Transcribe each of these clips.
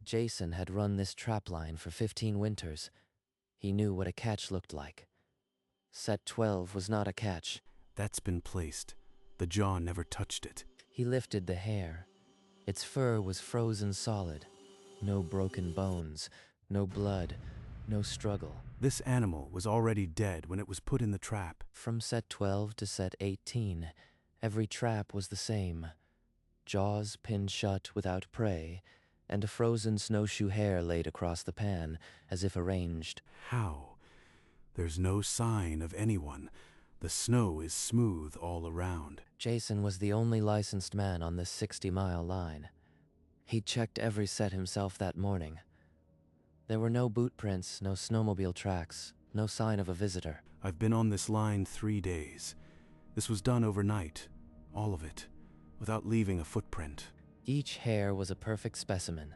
Jason had run this trapline for 15 winters. He knew what a catch looked like. Set 12 was not a catch. That's been placed. The jaw never touched it. He lifted the hair. Its fur was frozen solid. No broken bones, no blood, no struggle. This animal was already dead when it was put in the trap. From set 12 to set 18, every trap was the same. Jaws pinned shut without prey, and a frozen snowshoe hair laid across the pan, as if arranged. How? There's no sign of anyone. The snow is smooth all around. Jason was the only licensed man on this 60-mile line. He'd checked every set himself that morning. There were no boot prints, no snowmobile tracks, no sign of a visitor. I've been on this line 3 days. This was done overnight, all of it, without leaving a footprint. Each hair was a perfect specimen.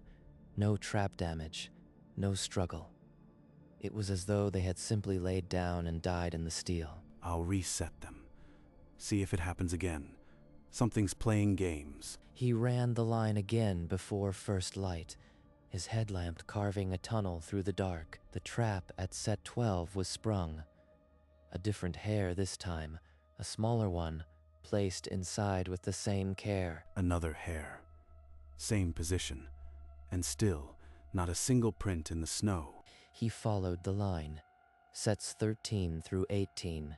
No trap damage, no struggle. It was as though they had simply laid down and died in the steel. I'll reset them. See if it happens again. Something's playing games. He ran the line again before first light, his headlamp carving a tunnel through the dark. The trap at set 12 was sprung. A different hair this time, a smaller one, placed inside with the same care. Another hair. Same position. And still, not a single print in the snow. He followed the line, sets 13 through 18.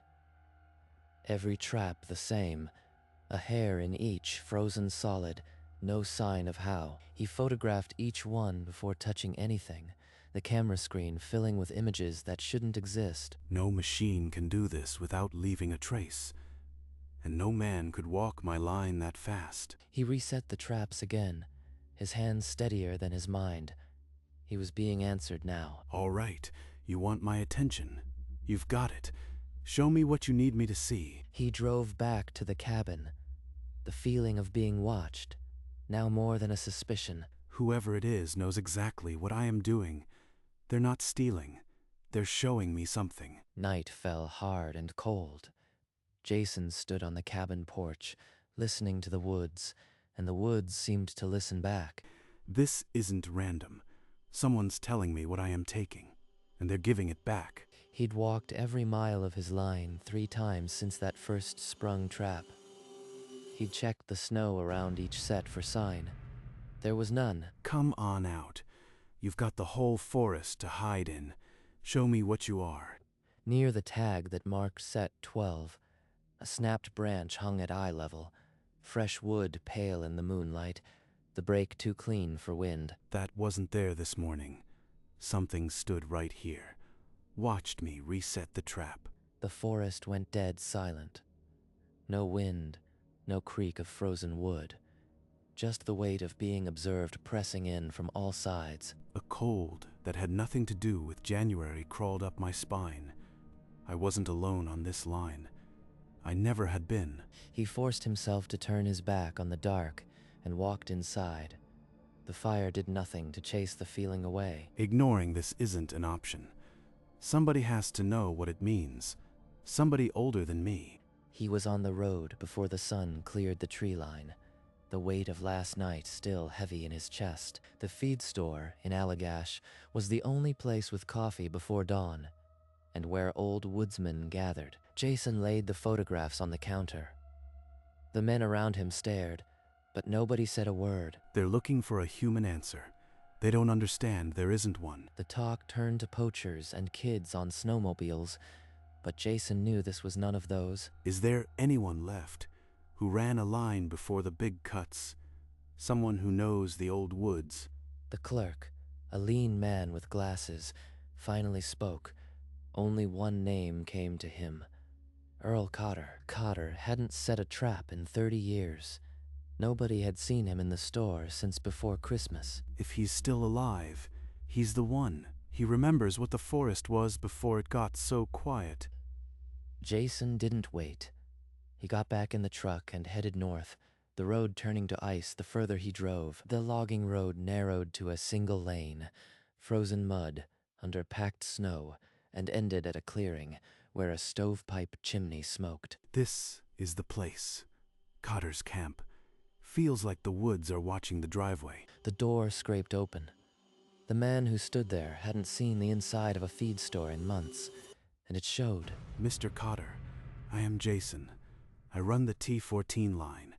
Every trap the same, a hair in each frozen solid, no sign of how. He photographed each one before touching anything, the camera screen filling with images that shouldn't exist. No machine can do this without leaving a trace. And no man could walk my line that fast. He reset the traps again, his hands steadier than his mind. He was being answered now. All right, you want my attention. You've got it. Show me what you need me to see. He drove back to the cabin. The feeling of being watched, now more than a suspicion. Whoever it is knows exactly what I am doing. They're not stealing. They're showing me something. Night fell hard and cold. Jason stood on the cabin porch, listening to the woods, and the woods seemed to listen back. This isn't random. Someone's telling me what I am taking, and they're giving it back. He'd walked every mile of his line 3 times since that first sprung trap. He'd checked the snow around each set for sign. There was none. Come on out. You've got the whole forest to hide in. Show me what you are. Near the tag that marked set 12, a snapped branch hung at eye level, fresh wood pale in the moonlight, the break too clean for wind. That wasn't there this morning. Something stood right here. Watched me reset the trap. The forest went dead silent. No wind, no creak of frozen wood. Just the weight of being observed pressing in from all sides. A cold that had nothing to do with January crawled up my spine. I wasn't alone on this line. I never had been. He forced himself to turn his back on the dark and walked inside. The fire did nothing to chase the feeling away. Ignoring this isn't an option. Somebody has to know what it means. Somebody older than me. He was on the road before the sun cleared the tree line, the weight of last night still heavy in his chest. The feed store in Allagash was the only place with coffee before dawn, and where old woodsmen gathered. Jason laid the photographs on the counter. The men around him stared, but nobody said a word. They're looking for a human answer. They don't understand there isn't one. The talk turned to poachers and kids on snowmobiles, but Jason knew this was none of those. Is there anyone left who ran a line before the big cuts? Someone who knows the old woods? The clerk, a lean man with glasses, finally spoke. Only one name came to him. Earl Cotter. Cotter hadn't set a trap in 30 years. Nobody had seen him in the store since before Christmas. If he's still alive, he's the one. He remembers what the forest was before it got so quiet. Jason didn't wait. He got back in the truck and headed north, the road turning to ice the further he drove. The logging road narrowed to a single lane, frozen mud, under packed snow, and ended at a clearing where a stovepipe chimney smoked. This is the place. Cotter's camp. Feels like the woods are watching the driveway. The door scraped open. The man who stood there hadn't seen the inside of a feed store in months, and it showed. Mr. Cotter, I am Jason. I run the T14 line.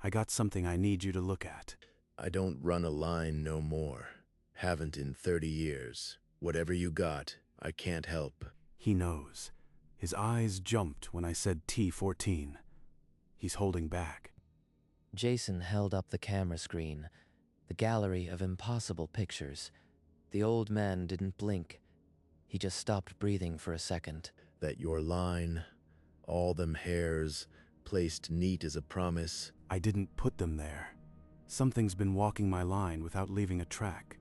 I got something I need you to look at. I don't run a line no more. Haven't in 30 years. Whatever you got, I can't help. He knows. His eyes jumped when I said T14. He's holding back. Jason held up the camera screen, the gallery of impossible pictures. The old man didn't blink. He just stopped breathing for a second. That your line, all them hairs, placed neat as a promise. I didn't put them there. Something's been walking my line without leaving a track.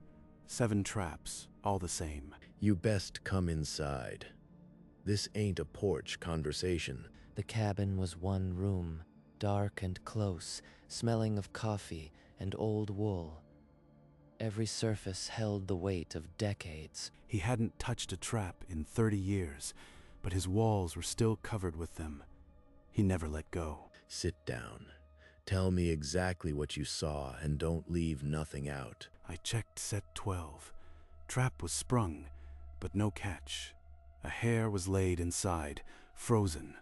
7 traps, all the same. You best come inside. This ain't a porch conversation. The cabin was one room, dark and close, smelling of coffee and old wool. Every surface held the weight of decades. He hadn't touched a trap in 30 years, but his walls were still covered with them. He never let go. Sit down. Tell me exactly what you saw and don't leave nothing out. I checked set 12. Trap was sprung, but no catch. A hare was laid inside, frozen.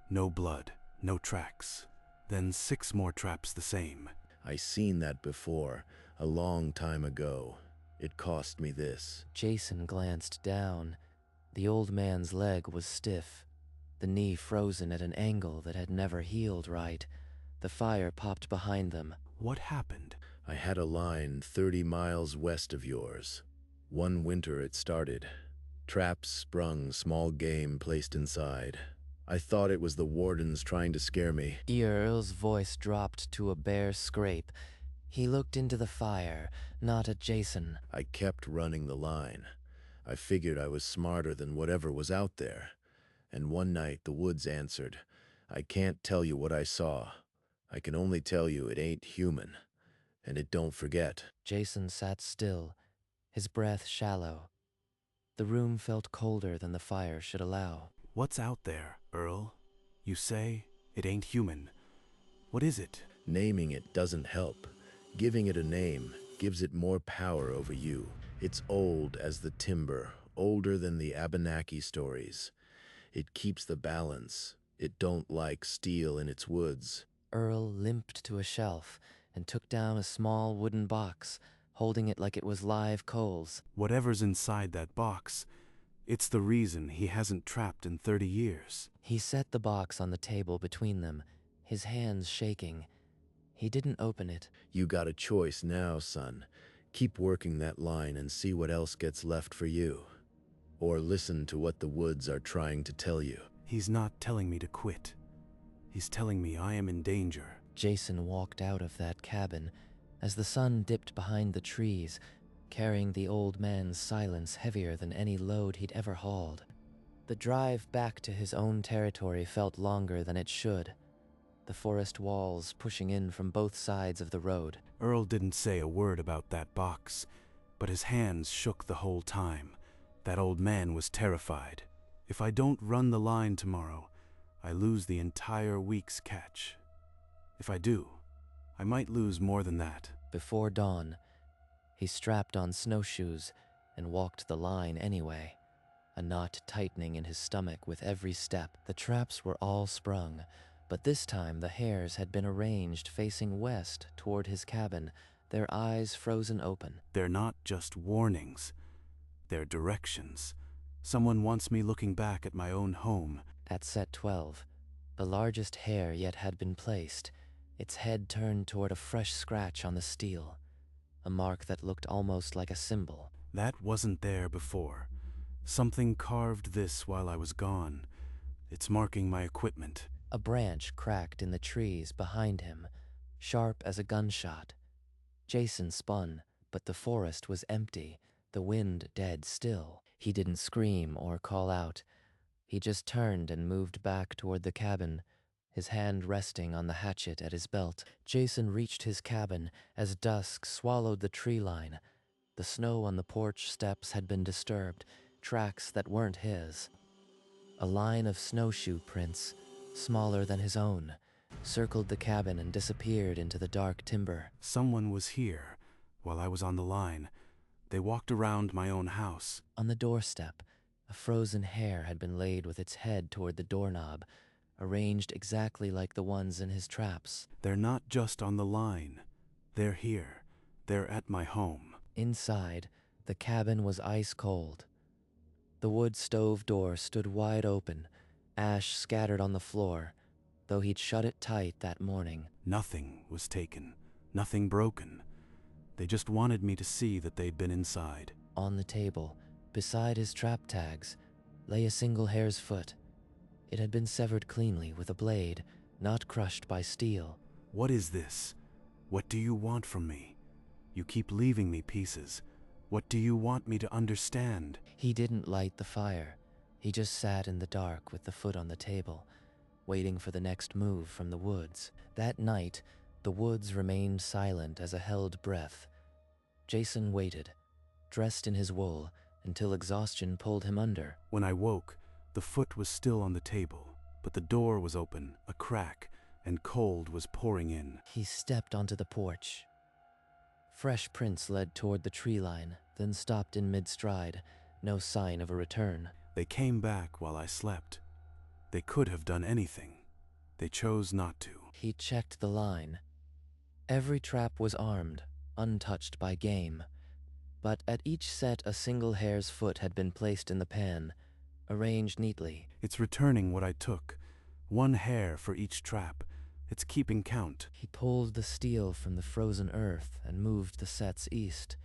No blood, no tracks. Then 6 more traps the same. I seen that before, a long time ago. It cost me this. Jason glanced down. The old man's leg was stiff, the knee frozen at an angle that had never healed right. The fire popped behind them. What happened? I had a line 30 miles west of yours. One winter it started. Traps sprung, small game placed inside. I thought it was the wardens trying to scare me. Earl's voice dropped to a bare scrape. He looked into the fire, not at Jason. I kept running the line. I figured I was smarter than whatever was out there. And one night the woods answered. I can't tell you what I saw. I can only tell you it ain't human. And it don't forget. Jason sat still, his breath shallow. The room felt colder than the fire should allow. What's out there, Earl? You say it ain't human. What is it? Naming it doesn't help. Giving it a name gives it more power over you. It's old as the timber, older than the Abenaki stories. It keeps the balance. It don't like steel in its woods. Earl limped to a shelf and took down a small wooden box, holding it like it was live coals. Whatever's inside that box, it's the reason he hasn't trapped in 30 years. He set the box on the table between them, his hands shaking. He didn't open it. You got a choice now, son. Keep working that line and see what else gets left for you. Or listen to what the woods are trying to tell you. He's not telling me to quit. He's telling me I am in danger. Jason walked out of that cabin as the sun dipped behind the trees, carrying the old man's silence heavier than any load he'd ever hauled. The drive back to his own territory felt longer than it should, the forest walls pushing in from both sides of the road. Earl didn't say a word about that box, but his hands shook the whole time. That old man was terrified. If I don't run the line tomorrow, I lose the entire week's catch. If I do, I might lose more than that. Before dawn, he strapped on snowshoes and walked the line anyway, a knot tightening in his stomach with every step. The traps were all sprung, but this time the hares had been arranged facing west toward his cabin, their eyes frozen open. They're not just warnings. They're directions. Someone wants me looking back at my own home. At set 12, the largest hare yet had been placed, its head turned toward a fresh scratch on the steel, a mark that looked almost like a symbol. That wasn't there before. Something carved this while I was gone. It's marking my equipment. A branch cracked in the trees behind him, sharp as a gunshot. Jason spun, but the forest was empty, the wind dead still. He didn't scream or call out. He just turned and moved back toward the cabin, his hand resting on the hatchet at his belt. Jason reached his cabin as dusk swallowed the tree line. The snow on the porch steps had been disturbed, tracks that weren't his. A line of snowshoe prints, smaller than his own, circled the cabin and disappeared into the dark timber. Someone was here while I was on the line, They walked around my own house. On the doorstep, a frozen hare had been laid with its head toward the doorknob, arranged exactly like the ones in his traps. They're not just on the line. They're here. They're at my home. Inside, the cabin was ice cold. The wood stove door stood wide open, ash scattered on the floor, though he'd shut it tight that morning. Nothing was taken. Nothing broken. They just wanted me to see that they'd been inside. On the table, beside his trap tags, lay a single hare's foot. It had been severed cleanly with a blade, not crushed by steel. What is this? What do you want from me? You keep leaving me pieces. What do you want me to understand? He didn't light the fire. He just sat in the dark with the foot on the table, waiting for the next move from the woods. That night, the woods remained silent as a held breath. Jason waited, dressed in his wool, until exhaustion pulled him under. When I woke, the foot was still on the table, but the door was open, a crack, and cold was pouring in. He stepped onto the porch. Fresh prints led toward the tree line, then stopped in mid-stride, no sign of a return. They came back while I slept. They could have done anything. They chose not to. He checked the line. Every trap was armed, untouched by game, but at each set a single hare's foot had been placed in the pan, arranged neatly. It's returning what I took. 1 hare for each trap. It's keeping count. He pulled the steel from the frozen earth and moved the sets east,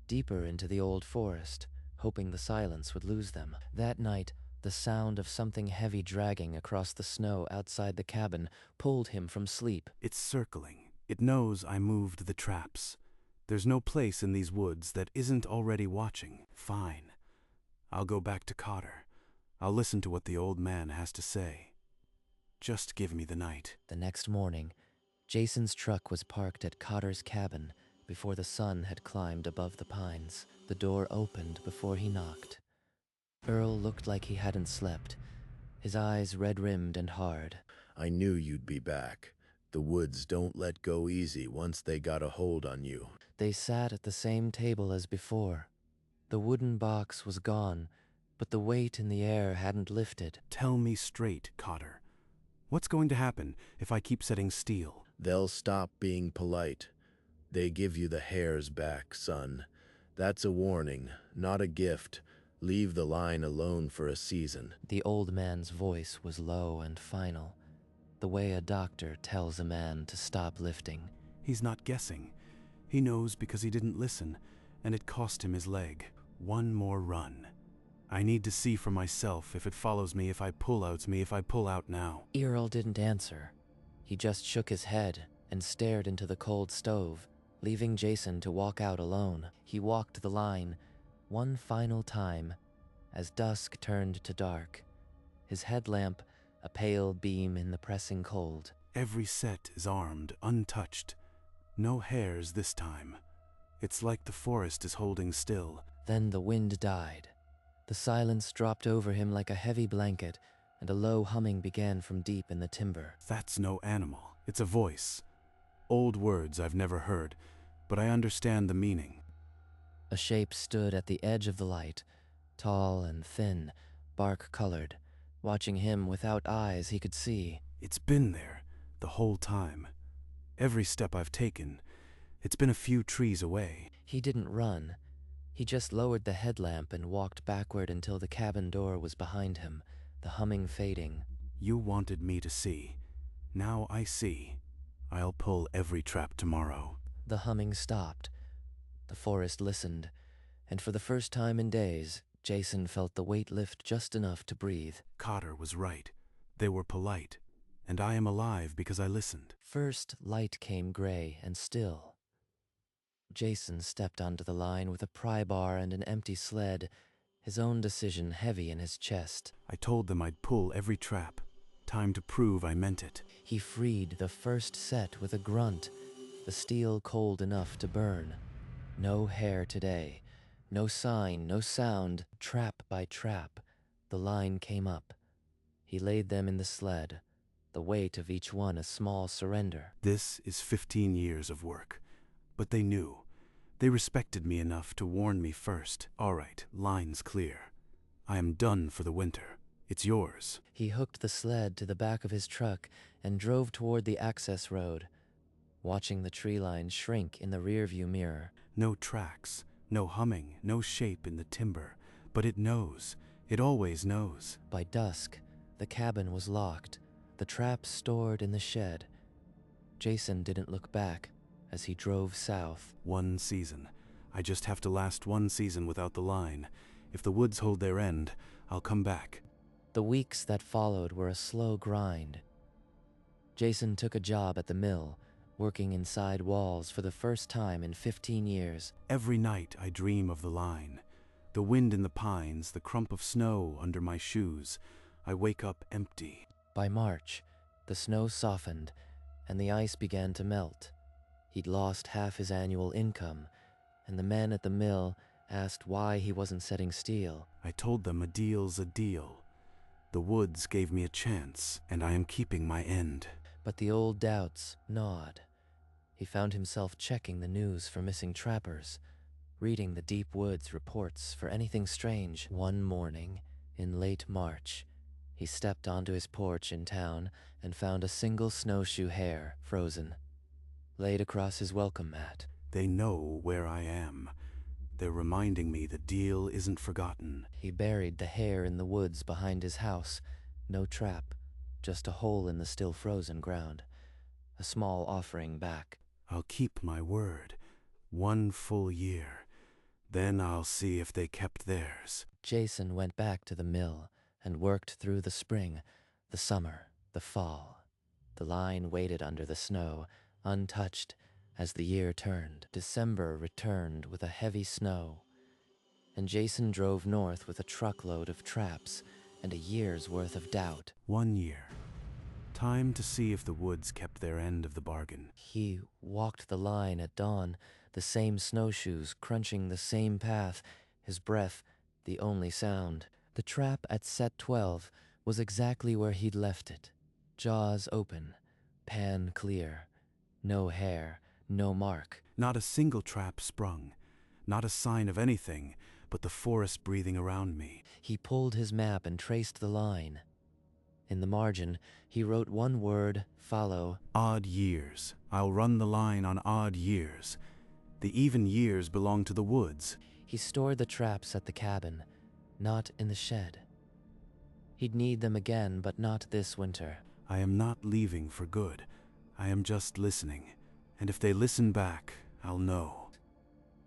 deeper into the old forest, hoping the silence would lose them. That night, the sound of something heavy dragging across the snow outside the cabin pulled him from sleep. It's circling. It knows I moved the traps. There's no place in these woods that isn't already watching. Fine. I'll go back to Cotter. I'll listen to what the old man has to say. Just give me the night. The next morning, Jason's truck was parked at Cotter's cabin before the sun had climbed above the pines. The door opened before he knocked. Earl looked like he hadn't slept, his eyes red-rimmed and hard. I knew you'd be back. The woods don't let go easy once they got a hold on you. They sat at the same table as before. The wooden box was gone, but the weight in the air hadn't lifted. Tell me straight, Cotter. What's going to happen if I keep setting steel? They'll stop being polite. They give you the hares back, son. That's a warning, not a gift. Leave the line alone for a season. The old man's voice was low and final, the way a doctor tells a man to stop lifting. He's not guessing. He knows because he didn't listen, and it cost him his leg. 1 more run. I need to see for myself if it follows me, if I pull out now. Earl didn't answer. He just shook his head and stared into the cold stove, leaving Jason to walk out alone. He walked the line one final time as dusk turned to dark, his headlamp a pale beam in the pressing cold. Every set is armed, untouched. No hares this time. It's like the forest is holding still. Then the wind died. The silence dropped over him like a heavy blanket, and a low humming began from deep in the timber. That's no animal. It's a voice. Old words I've never heard, but I understand the meaning. A shape stood at the edge of the light, tall and thin, bark-colored, watching him without eyes he could see. It's been there, the whole time. Every step I've taken, it's been a few trees away. He didn't run. He just lowered the headlamp and walked backward until the cabin door was behind him, the humming fading. You wanted me to see. Now I see. I'll pull every trap tomorrow. The humming stopped. The forest listened, and for the first time in days, Jason felt the weight lift just enough to breathe. Cotter was right. They were polite, and I am alive because I listened. First, light came gray and still. Jason stepped onto the line with a pry bar and an empty sled, his own decision heavy in his chest. I told them I'd pull every trap. Time to prove I meant it. He freed the first set with a grunt, the steel cold enough to burn. No hare today. No sign, no sound. Trap by trap, the line came up. He laid them in the sled, the weight of each one a small surrender. This is 15 years of work. But they knew. They respected me enough to warn me first. All right, line's clear. I am done for the winter. It's yours. He hooked the sled to the back of his truck and drove toward the access road, watching the tree line shrink in the rearview mirror. No tracks, no humming, no shape in the timber, but it knows. It always knows. By dusk, the cabin was locked, the traps stored in the shed. Jason didn't look back as he drove south. One season. I just have to last one season without the line. If the woods hold their end, I'll come back. The weeks that followed were a slow grind. Jason took a job at the mill, working inside walls for the first time in 15 years. Every night I dream of the line. The wind in the pines, the crump of snow under my shoes. I wake up empty. By March, the snow softened and the ice began to melt. He'd lost half his annual income, and the men at the mill asked why he wasn't setting steel. I told them a deal's a deal. The woods gave me a chance, and I am keeping my end. But the old doubts gnawed. He found himself checking the news for missing trappers, reading the deep woods reports for anything strange. One morning, in late March, he stepped onto his porch in town and found a single snowshoe hare, frozen, laid across his welcome mat. They know where I am. They're reminding me the deal isn't forgotten. He buried the hare in the woods behind his house. No trap, just a hole in the still frozen ground. A small offering back. I'll keep my word. 1 full year. Then I'll see if they kept theirs. Jason went back to the mill and worked through the spring, the summer, the fall. The line waited under the snow, untouched, as the year turned. December returned with a heavy snow, and Jason drove north with a truckload of traps and a year's worth of doubt. 1 year. Time to see if the woods kept their end of the bargain. He walked the line at dawn, the same snowshoes crunching the same path, his breath the only sound. The trap at set 12 was exactly where he'd left it, jaws open, pan clear, no hair, no mark. Not a single trap sprung, not a sign of anything but the forest breathing around me. He pulled his map and traced the line. In the margin, he wrote one word, follow. Odd years. I'll run the line on odd years. The even years belong to the woods. He stored the traps at the cabin, not in the shed. He'd need them again, but not this winter. I am not leaving for good. I am just listening. And if they listen back, I'll know.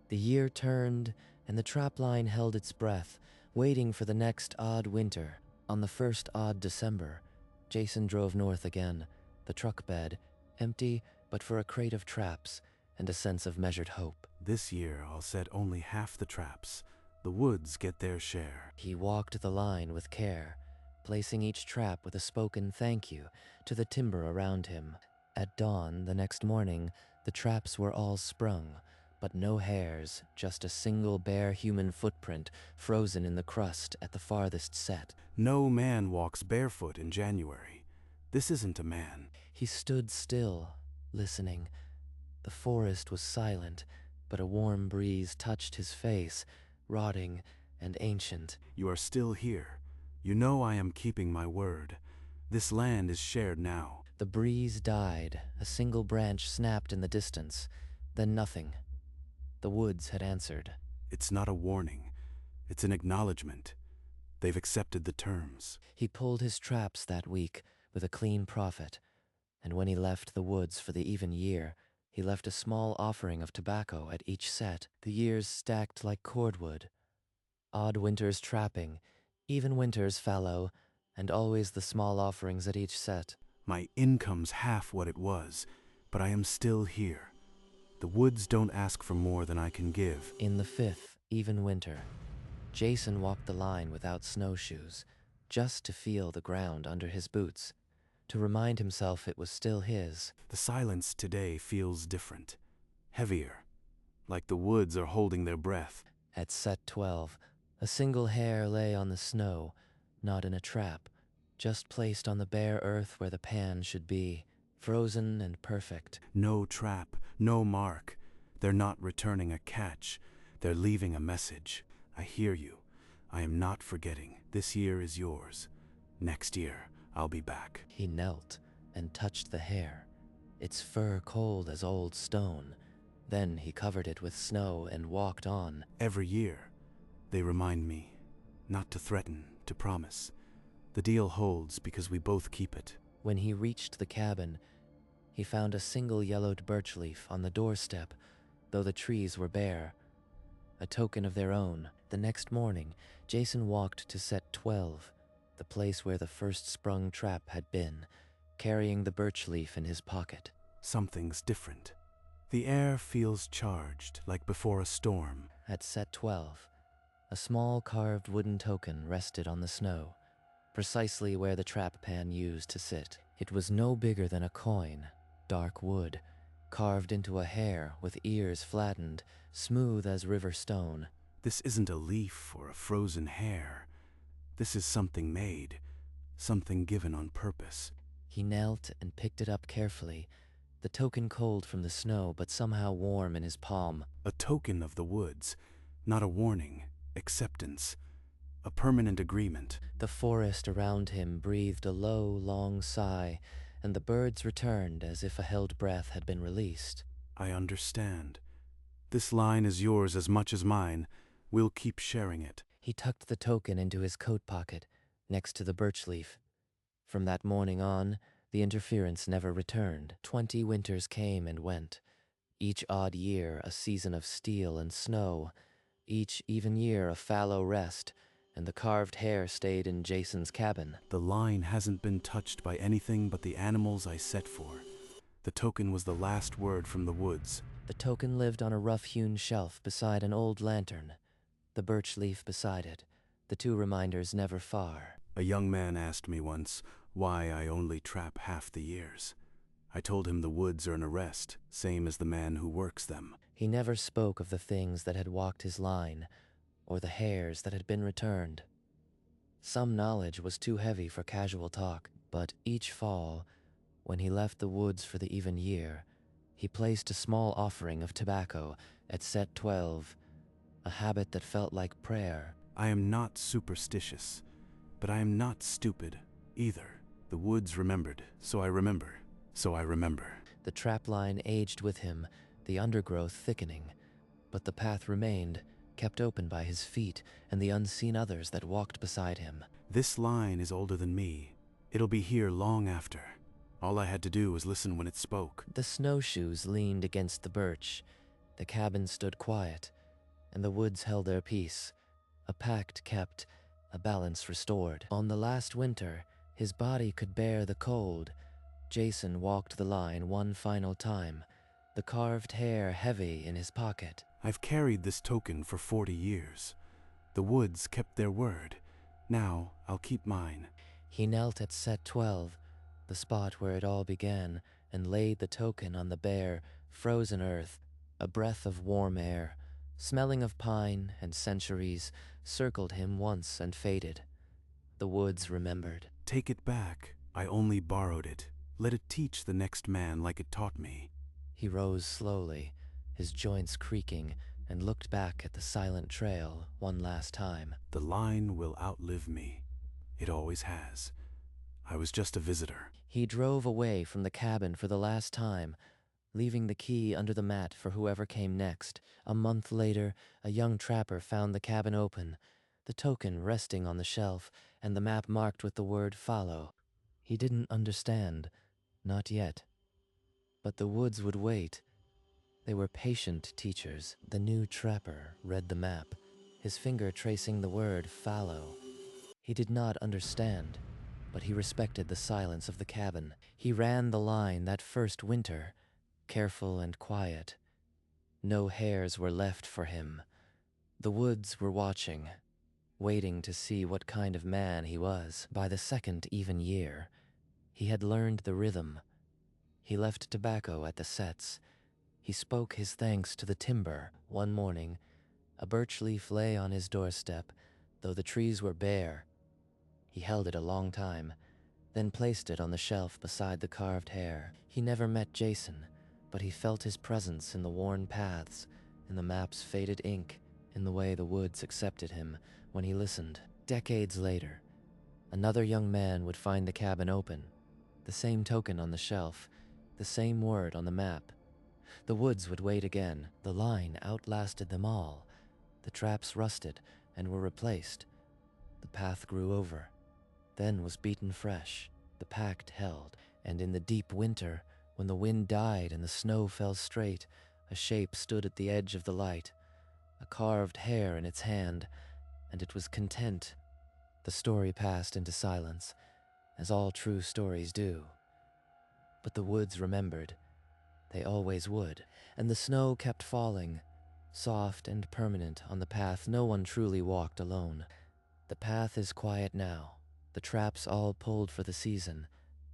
The year turned, and the trapline held its breath, waiting for the next odd winter. On the first odd December, Jason drove north again, the truck bed empty but for a crate of traps and a sense of measured hope. This year I'll set only half the traps. The woods get their share. He walked the line with care, placing each trap with a spoken thank you to the timber around him. At dawn the next morning, the traps were all sprung, but no hares, just a single bare human footprint frozen in the crust at the farthest set. No man walks barefoot in January. This isn't a man. He stood still, listening. The forest was silent, but a warm breeze touched his face, rotting and ancient. You are still here. You know I am keeping my word. This land is shared now. The breeze died, a single branch snapped in the distance, then nothing. The woods had answered. It's not a warning. It's an acknowledgement. They've accepted the terms. He pulled his traps that week with a clean profit, and when he left the woods for the even year, he left a small offering of tobacco at each set. The years stacked like cordwood. Odd winters trapping, even winters fallow, and always the small offerings at each set. My income's half what it was, but I am still here. The woods don't ask for more than I can give. In the 5th, even winter, Jason walked the line without snowshoes, just to feel the ground under his boots, to remind himself it was still his. The silence today feels different, heavier, like the woods are holding their breath. At set 12, a single hare lay on the snow, not in a trap, just placed on the bare earth where the pan should be, frozen and perfect. No trap, no mark, They're not returning a catch. They're leaving a message. I hear you. I am not forgetting. This year is yours. Next year, I'll be back. He knelt and touched the hair, its fur cold as old stone. Then he covered it with snow and walked on. Every year, they remind me not to threaten, to promise. The deal holds because we both keep it. When he reached the cabin, he found a single yellowed birch leaf on the doorstep, though the trees were bare, a token of their own. The next morning, Jason walked to set 12, the place where the first sprung trap had been, carrying the birch leaf in his pocket. Something's different. The air feels charged, like before a storm. At set 12, a small carved wooden token rested on the snow, precisely where the trap pan used to sit. It was no bigger than a coin, dark wood, carved into a hare with ears flattened, smooth as river stone. This isn't a leaf or a frozen hair. This is something made, something given on purpose. He knelt and picked it up carefully, the token cold from the snow but somehow warm in his palm. A token of the woods, not a warning, acceptance, a permanent agreement. The forest around him breathed a low, long sigh, and the birds returned as if a held breath had been released. I understand. This line is yours as much as mine. We'll keep sharing it. He tucked the token into his coat pocket, next to the birch leaf. From that morning on, the interference never returned. 20 winters came and went, each odd year a season of steel and snow, each even year a fallow rest, and the carved hare stayed in Jason's cabin. The line hasn't been touched by anything but the animals I set for. The token was the last word from the woods. The token lived on a rough-hewn shelf beside an old lantern, the birch leaf beside it, the two reminders never far. A young man asked me once why I only trap half the years. I told him the woods earn a rest, same as the man who works them. He never spoke of the things that had walked his line, or the hares that had been returned. Some knowledge was too heavy for casual talk, but each fall, when he left the woods for the even year, he placed a small offering of tobacco at set 12, a habit that felt like prayer. I am not superstitious, but I am not stupid either. The woods remembered, so I remember, so I remember. The trapline aged with him, the undergrowth thickening, but the path remained, kept open by his feet and the unseen others that walked beside him. This line is older than me. It'll be here long after. All I had to do was listen when it spoke. The snowshoes leaned against the birch, the cabin stood quiet, and the woods held their peace, a pact kept, a balance restored. On the last winter, his body could bear the cold. Jason walked the line one final time, the carved hare heavy in his pocket. I've carried this token for 40 years. The woods kept their word. Now I'll keep mine. He knelt at set 12, the spot where it all began, and laid the token on the bare, frozen earth. A breath of warm air, smelling of pine and centuries, circled him once and faded. The woods remembered. Take it back. I only borrowed it. Let it teach the next man like it taught me. He rose slowly, his joints creaking, and looked back at the silent trail one last time. The line will outlive me. It always has. I was just a visitor. He drove away from the cabin for the last time, leaving the key under the mat for whoever came next. A month later, a young trapper found the cabin open, the token resting on the shelf, and the map marked with the word follow. He didn't understand, not yet. But the woods would wait. They were patient teachers. The new trapper read the map, his finger tracing the word fallow. He did not understand, but he respected the silence of the cabin. He ran the line that first winter, careful and quiet. No hares were left for him. The woods were watching, waiting to see what kind of man he was. By the second even year, he had learned the rhythm. He left tobacco at the sets. He spoke his thanks to the timber. One morning, a birch leaf lay on his doorstep, though the trees were bare. He held it a long time, then placed it on the shelf beside the carved hare. He never met Jason, but he felt his presence in the worn paths, in the map's faded ink, in the way the woods accepted him when he listened. Decades later, another young man would find the cabin open, the same token on the shelf, the same word on the map. The woods would wait again. The line outlasted them all. The traps rusted and were replaced. The path grew over, then was beaten fresh. The pact held, and in the deep winter, when the wind died and the snow fell straight, a shape stood at the edge of the light, a carved hair in its hand, and it was content. The story passed into silence, as all true stories do. But the woods remembered. They always would, and the snow kept falling, soft and permanent on the path no one truly walked alone. The path is quiet now, the traps all pulled for the season,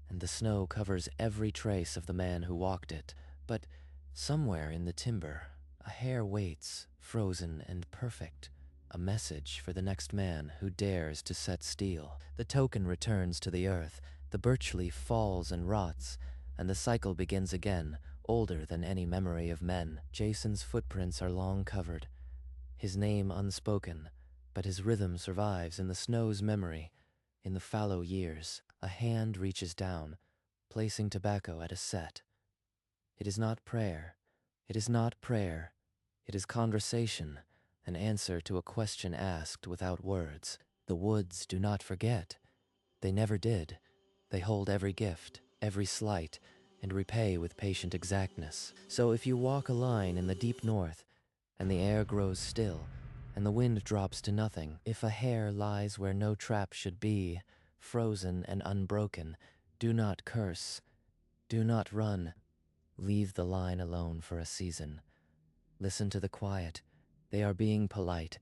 and the snow covers every trace of the man who walked it. But somewhere in the timber, a hair waits, frozen and perfect, a message for the next man who dares to set steel. The token returns to the earth, the birch leaf falls and rots, and the cycle begins again, older than any memory of men. Jason's footprints are long covered, his name unspoken, but his rhythm survives in the snow's memory. In the fallow years, a hand reaches down, placing tobacco at a set. It is not prayer. It is not prayer. It is conversation, an answer to a question asked without words. The woods do not forget. They never did. They hold every gift, every slight, and repay with patient exactness. So if you walk a line in the deep north, and the air grows still, and the wind drops to nothing, if a hair lies where no trap should be, frozen and unbroken, do not curse, do not run. Leave the line alone for a season. Listen to the quiet. They are being polite.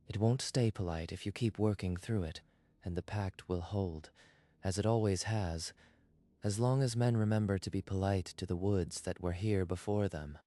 It won't stay polite if you keep working through it, and the pact will hold, as it always has, as long as men remember to be polite to the woods that were here before them.